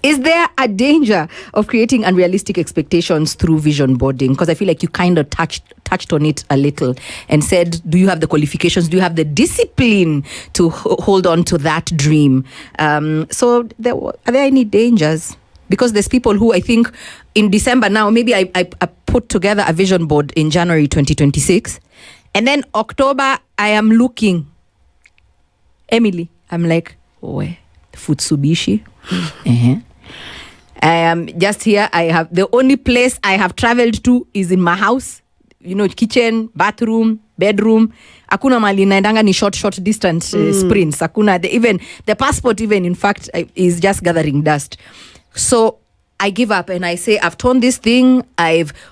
Is there a danger of creating unrealistic expectations through vision boarding? Because I feel like you kind of touched on it a little and said, do you have the qualifications? Do you have the discipline to hold on to that dream? So are there any dangers? Because there's people who I think in December now, maybe I put together a vision board in January 2026. And then October, I am looking. Emily, I'm like, Futsubishi. I am just here. The only place I have traveled to is in my house. Kitchen, bathroom, bedroom. Hakuna mali naendanga ni short distance sprints. Hakuna even the passport in fact is just gathering dust. So I give up and I say, I've torn this thing.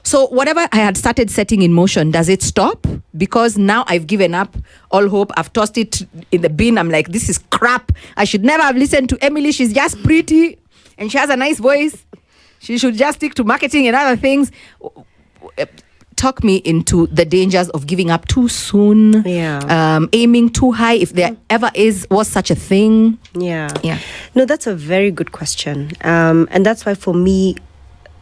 So whatever I had started setting in motion, does it stop? Because now I've given up all hope. I've tossed it in the bin. I'm like, this is crap. I should never have listened to Emily. She's just pretty and she has a nice voice. She should just stick to marketing and other things. Talk me into the dangers of giving up too soon. Aiming too high, if there ever was such a thing. No, that's a very good question, and that's why for me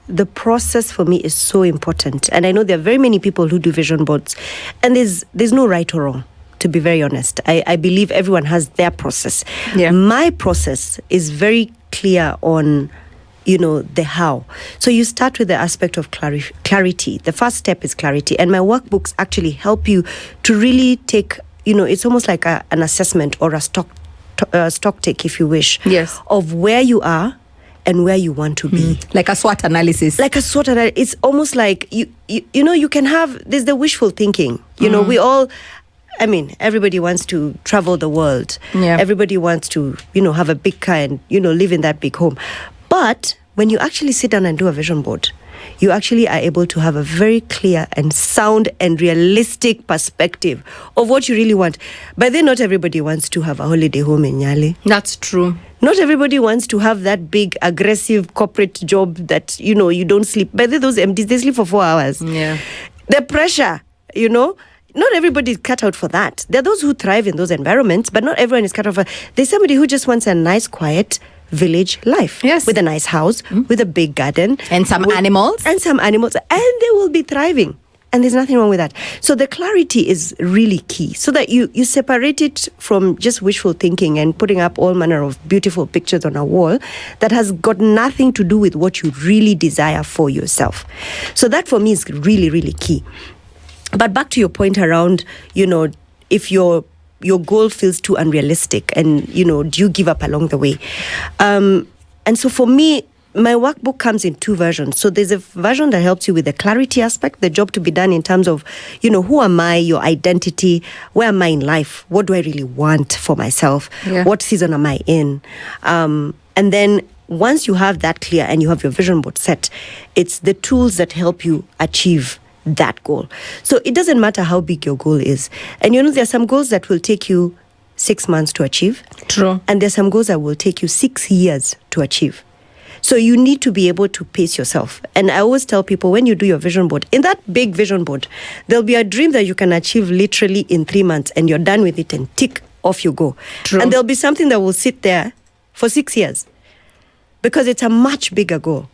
the process for me is so important. And I know there are very many people who do vision boards, and there's no right or wrong, to be very honest. I believe everyone has their process. My process is very clear on the how. So you start with the aspect of clarity. The first step is clarity. And my workbooks actually help you to really take, it's almost like an assessment or a stock take, if you wish, of where you are and where you want to be. Like a SWOT analysis. It's almost like, you can have, there's the wishful thinking. We all, everybody wants to travel the world. Everybody wants to, have a big car and, live in that big home. But when you actually sit down and do a vision board, you actually are able to have a very clear and sound and realistic perspective of what you really want. But then not everybody wants to have a holiday home in Nyali. That's true. Not everybody wants to have that big, aggressive corporate job that, you don't sleep. But then those MDs, they sleep for 4 hours. The pressure, not everybody is cut out for that. There are those who thrive in those environments, but not everyone is cut out for. There's somebody who just wants a nice, quiet village life with a nice house, with a big garden and some animals, and they will be thriving, and there's nothing wrong with that. So the clarity is really key, so that you separate it from just wishful thinking and putting up all manner of beautiful pictures on a wall that has got nothing to do with what you really desire for yourself. So that for me is really, really key. But back to your point around, if your goal feels too unrealistic and, do you give up along the way? And so for me, my workbook comes in 2 versions. So there's a version that helps you with the clarity aspect, the job to be done in terms of, who am I, your identity, where am I in life, what do I really want for myself, what season am I in? And then once you have that clear and you have your vision board set, it's the tools that help you achieve that goal. So it doesn't matter how big your goal is. And there are some goals that will take you 6 months to achieve. True. And there's some goals that will take you 6 years to achieve. So you need to be able to pace yourself. And I always tell people, when you do your vision board, in that big vision board, there'll be a dream that you can achieve literally in 3 months, and you're done with it and tick, off you go. True. And there'll be something that will sit there for 6 years because it's a much bigger goal.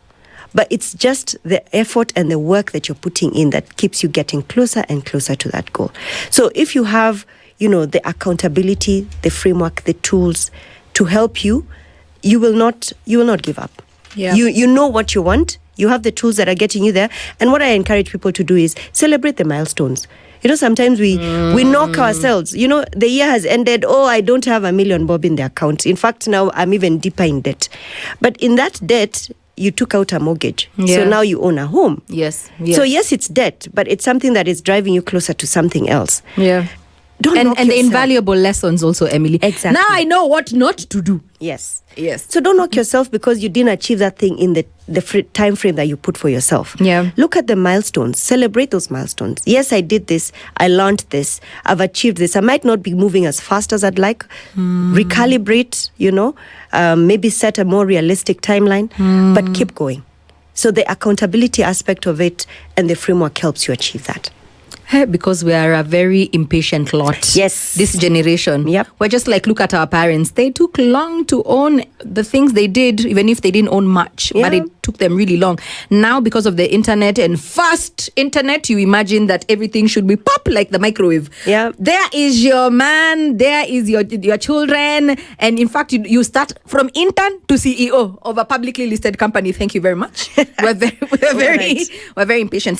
But it's just the effort and the work that you're putting in that keeps you getting closer and closer to that goal. So if you have, the accountability, the framework, the tools to help you, you will not give up. You know what you want. You have the tools that are getting you there. And what I encourage people to do is celebrate the milestones. Sometimes we knock ourselves. The year has ended. Oh, I don't have $1 million bob in the account. In fact, now I'm even deeper in debt. But in that debt, you took out a mortgage. So now you own a home. Yes. So yes, it's debt, but it's something that is driving you closer to something else. Don't knock yourself. The invaluable lessons also, Emily. Exactly. Now I know what not to do. Yes. So don't knock yourself because you didn't achieve that thing in the time frame that you put for yourself. Look at the milestones. Celebrate those milestones. Yes, I did this. I learned this. I've achieved this. I might not be moving as fast as I'd like. Recalibrate, maybe set a more realistic timeline, but keep going. So the accountability aspect of it and the framework helps you achieve that. Because we are a very impatient lot. Yes. This generation. Yep. We're just like, look at our parents. They took long to own the things they did, even if they didn't own much. Yeah. But it took them really long. Now, because of the internet and fast internet, you imagine that everything should be pop like the microwave. Yeah. There is your man, there is your children. And in fact, you start from intern to CEO of a publicly listed company. Thank you very much. We're very impatient.